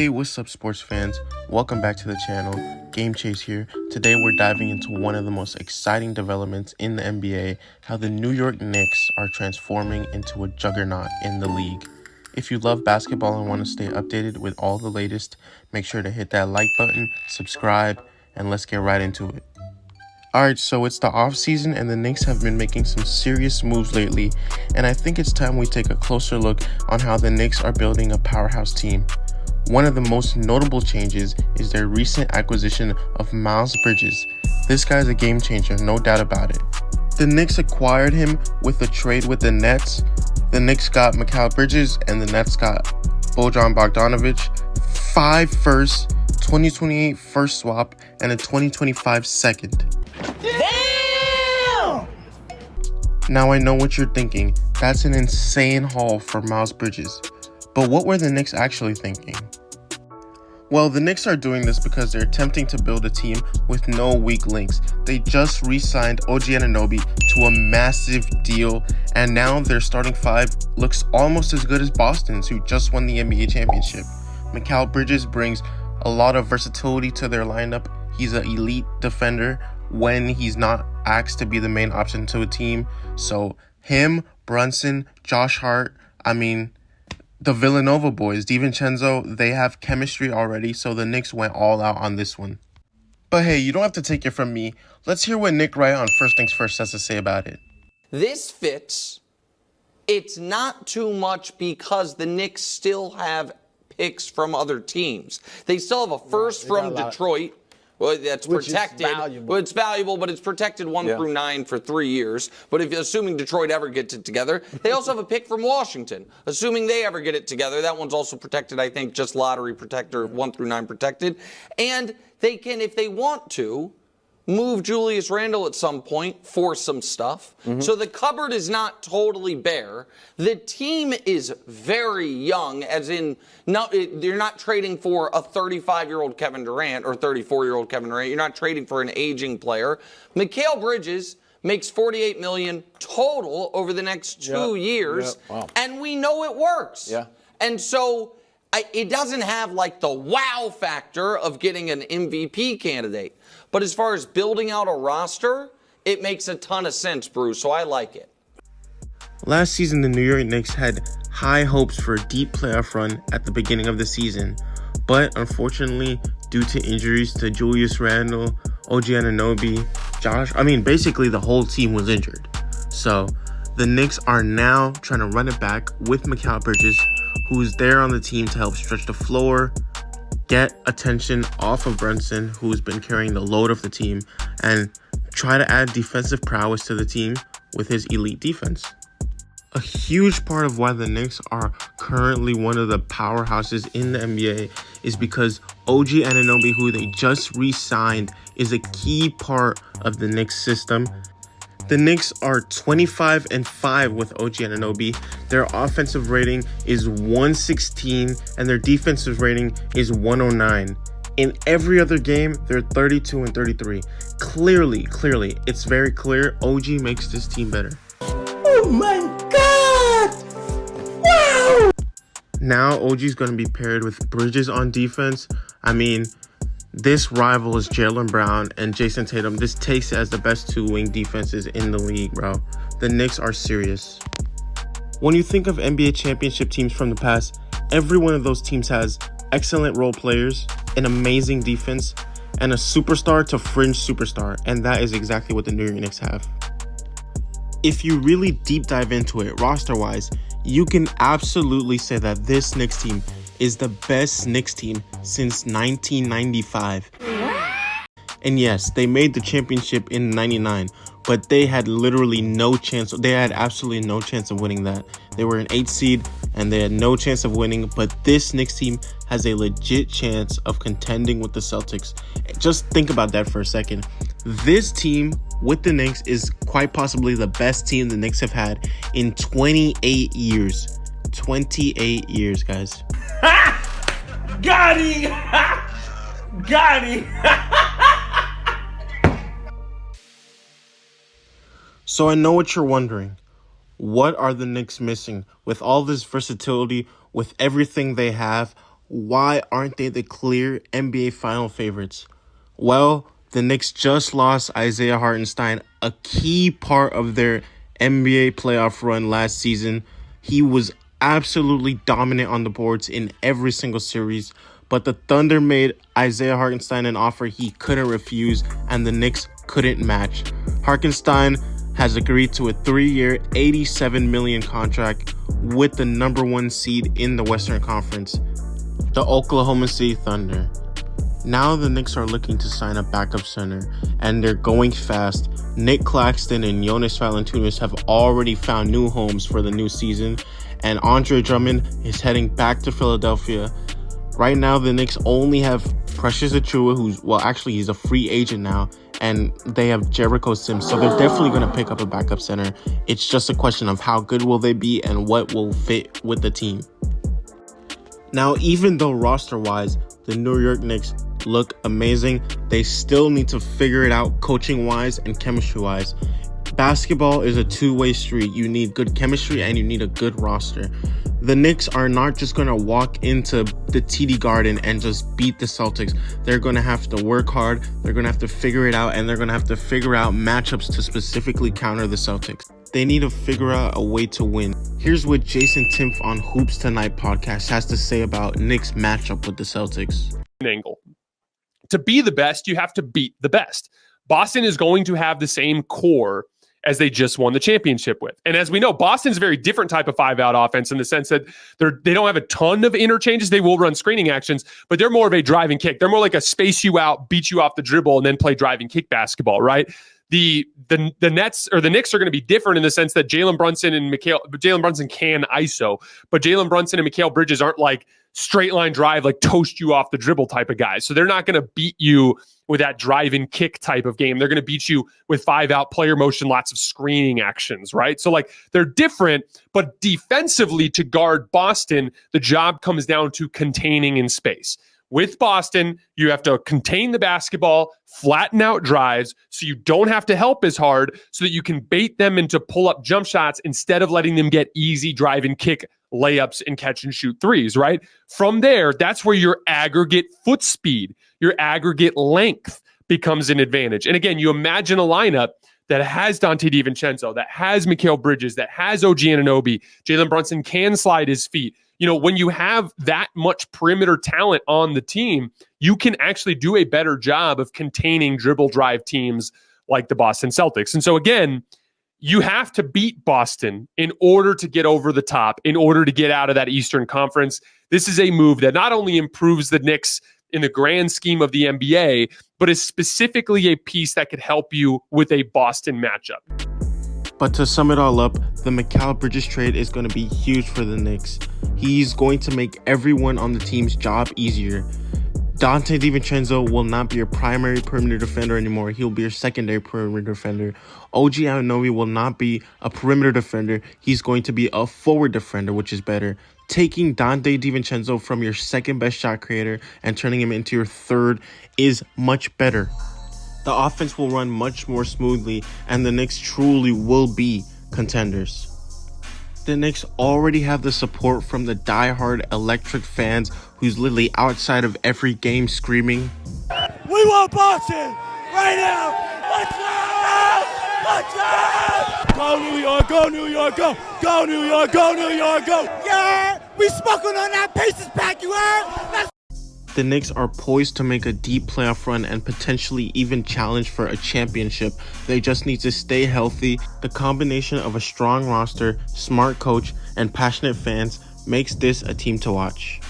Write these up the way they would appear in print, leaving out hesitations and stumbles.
Hey, what's up, sports fans? Welcome back to the channel. Game Chase here. Today we're diving into one of the most exciting developments in the NBA, how the New York Knicks are transforming into a juggernaut in the league. If you love basketball and want to stay updated with all the latest, make sure to hit that like button, subscribe, and let's get right into it. Alright, so it's the off season and the Knicks have been making some serious moves lately, and I think it's time we take a closer look on how the Knicks are building a powerhouse team. One of the most notable changes is their recent acquisition of Miles Bridges. This guy's a game changer, no doubt about it. The Knicks acquired him with a trade with the Nets. The Knicks got Mikal Bridges and the Nets got Bojan Bogdanovic. 5 firsts, 2028 first swap, and a 2025 second. Damn! Now I know what you're thinking. That's an insane haul for Miles Bridges. But what were the Knicks actually thinking? Well, the Knicks are doing this because they're attempting to build a team with no weak links. They just re-signed OG Anunoby to a massive deal, and now their starting five looks almost as good as Boston's, who just won the NBA championship. Mikal Bridges brings a lot of versatility to their lineup. He's an elite defender when he's not asked to be the main option to a team. So him, Brunson, Josh Hart, the Villanova boys, DiVincenzo, they have chemistry already, so the Knicks went all out on this one. But hey, you don't have to take it from me. Let's hear what Nick Ryon on First Things First has to say about it. This fits. It's not too much because the Knicks still have picks from other teams. They still have a first from Detroit. Well, that's protected. Well, it's valuable, but it's protected 1 through 9 for 3 years. But if assuming Detroit ever gets it together, they also have a pick from Washington. Assuming they ever get it together, that one's also protected, I think, just lottery protector, 1 through 9 protected. And they can, if they want to, move Julius Randle at some point for some stuff. So the cupboard is not totally bare. The team is very young, as in, you're not trading for a 35-year-old Kevin Durant or 34-year-old Kevin Durant. You're not trading for an aging player. Mikal Bridges makes $48 million total over the next 2 years, and we know it works. And so it doesn't have like the wow factor of getting an MVP candidate. But as far as building out a roster, it makes a ton of sense, Bruce, so I like it. Last season, the New York Knicks had high hopes for a deep playoff run at the beginning of the season. But unfortunately, due to injuries to Julius Randle, OG Anunoby, basically the whole team was injured. So the Knicks are now trying to run it back with Mikal Bridges, who's there on the team to help stretch the floor, get attention off of Brunson, who's been carrying the load of the team, and try to add defensive prowess to the team with his elite defense. A huge part of why the Knicks are currently one of the powerhouses in the NBA is because OG Anunoby, who they just re-signed, is a key part of the Knicks system. The Knicks are 25-5 with OG Anunoby. Their offensive rating is 116 and their defensive rating is 109. In every other game, they're 32-33. Clearly, it's very clear OG makes this team better. Oh my God! Wow! Now OG's going to be paired with Bridges on defense. This rival is Jaylen Brown and Jason Tatum. This takes it as the best two-wing defenses in the league, bro. The Knicks are serious. When you think of NBA championship teams from the past, every one of those teams has excellent role players, an amazing defense, and a superstar to fringe superstar, and that is exactly what the New York Knicks have. If you really deep dive into it roster-wise, you can absolutely say that this Knicks team is the best Knicks team since 1995. And yes, they made the championship in 99, but they had literally no chance. They had absolutely no chance of winning that. They were an 8 seed and they had no chance of winning, but this Knicks team has a legit chance of contending with the Celtics. Just think about that for a second. This team with the Knicks is quite possibly the best team the Knicks have had in 28 years. 28 years, guys. Got him! Got him! So I know what you're wondering. What are the Knicks missing? With all this versatility, with everything they have, Why aren't they the clear NBA final favorites? Well, the Knicks just lost Isaiah Hartenstein, a key part of their NBA playoff run last season. He was absolutely dominant on the boards in every single series, but the Thunder made Isaiah Hartenstein an offer he couldn't refuse, and the Knicks couldn't match. Hartenstein has agreed to a 3-year, $87 million contract with the #1 seed in the Western Conference, the Oklahoma City Thunder. Now the Knicks are looking to sign a backup center, and they're going fast. Nick Claxton and Jonas Valanciunas have already found new homes for the new season, and Andre Drummond is heading back to Philadelphia. Right now, the Knicks only have Precious Achiuwa, he's a free agent now, and they have Jericho Sims, so they're definitely going to pick up a backup center. It's just a question of how good will they be and what will fit with the team. Now, even though roster-wise, the New York Knicks look amazing, they still need to figure it out coaching-wise and chemistry-wise. Basketball is a two-way street. You need good chemistry and you need a good roster. The Knicks are not just going to walk into the TD Garden and just beat the Celtics. They're going to have to work hard. They're going to have to figure it out, and they're going to have to figure out matchups to specifically counter the Celtics. They need to figure out a way to win. Here's what Jason Timpf on Hoops Tonight podcast has to say about Knicks' matchup with the Celtics. Angle. To be the best, you have to beat the best. Boston is going to have the same core as they just won the championship with. And as we know, Boston's a very different type of 5-out offense in the sense that they don't have a ton of interchanges. They will run screening actions, but they're more of a drive and kick. They're more like a space you out, beat you off the dribble, and then play drive and kick basketball, right? The Nets or the Knicks are going to be different in the sense that Jalen Brunson can ISO, but Jalen Brunson and Mikal Bridges aren't like straight line drive, like toast you off the dribble type of guys. So they're not going to beat you with that drive and kick type of game. They're going to beat you with 5-out player motion, lots of screening actions, right? So like they're different, but defensively to guard Boston, the job comes down to containing in space. With Boston, you have to contain the basketball, flatten out drives so you don't have to help as hard so that you can bait them into pull-up jump shots instead of letting them get easy drive and kick layups and catch and shoot threes, right? From there, that's where your aggregate foot speed, your aggregate length becomes an advantage. And again, you imagine a lineup that has Dante DiVincenzo, that has Mikal Bridges, that has OG Anunoby. Jalen Brunson can slide his feet. You know, when you have that much perimeter talent on the team, you can actually do a better job of containing dribble drive teams like the Boston Celtics. And so again, you have to beat Boston in order to get over the top, in order to get out of that Eastern Conference. This is a move that not only improves the Knicks in the grand scheme of the NBA, but is specifically a piece that could help you with a Boston matchup. But to sum it all up, the Mikal Bridges trade is going to be huge for the Knicks. He's going to make everyone on the team's job easier. Dante DiVincenzo will not be your primary perimeter defender anymore. He'll be your secondary perimeter defender. OG Anunoby will not be a perimeter defender. He's going to be a forward defender, which is better. Taking Dante DiVincenzo from your second best shot creator and turning him into your third is much better. The offense will run much more smoothly, and the Knicks truly will be contenders. The Knicks already have the support from the diehard electric fans who's literally outside of every game screaming, We want Boston right now! Let's go! Let's go! Go New York, go New York, go! Go New York, go New York, go! Yeah! We smoking on that Pacers pack, you heard? Let's The Knicks are poised to make a deep playoff run and potentially even challenge for a championship. They just need to stay healthy. The combination of a strong roster, smart coach, and passionate fans makes this a team to watch.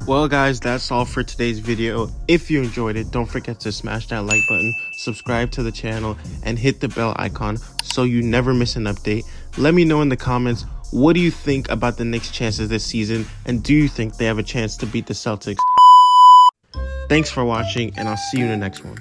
Well guys, that's all for today's video. If you enjoyed it, don't forget to smash that like button, subscribe to the channel, and hit the bell icon so you never miss an update. Let me know in the comments, what do you think about the Knicks' chances this season, and do you think they have a chance to beat the Celtics? Thanks for watching, and I'll see you in the next one.